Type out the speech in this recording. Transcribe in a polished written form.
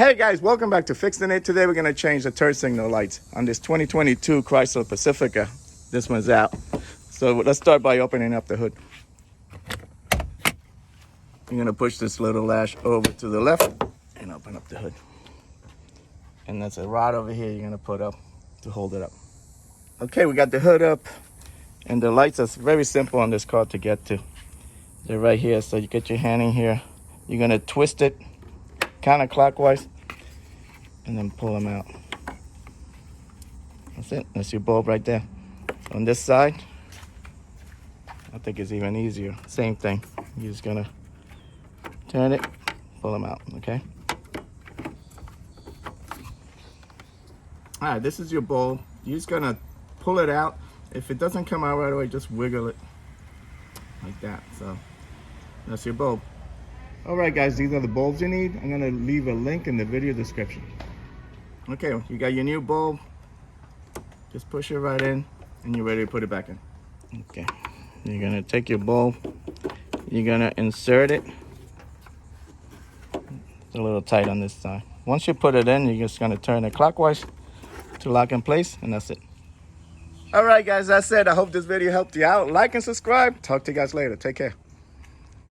Hey guys, welcome back to Fixin It. Today we're going to change the turn signal lights on this 2022 Chrysler Pacifica. This one's out. So let's start by opening up the hood. You're going to push this little latch over to the left and open up the hood. And that's a rod over here you're going to put up to hold it up. Okay, we got the hood up, and the lights are very simple on this car to get to. They're right here, so you get your hand in here. You're going to twist it counterclockwise and then pull them out. That's it. That's your bulb right there. On this side, I think it's even easier. Same thing. You're just gonna turn it, pull them out, okay? All right, this is your bulb. You're just gonna pull it out. If it doesn't come out right away, just wiggle it like that. So that's your bulb. All right, guys, these are the bulbs you need. I'm gonna leave a link in the video description. Okay, you got your new bulb. Just push it right in, and you're ready to put it back in. Okay, you're gonna take your bulb. You're gonna insert it. It's a little tight on this side. Once you put it in, you're just gonna turn it clockwise to lock in place, and that's it. All right, guys, that's it. I hope this video helped you out. Like and subscribe. Talk to you guys later. Take care.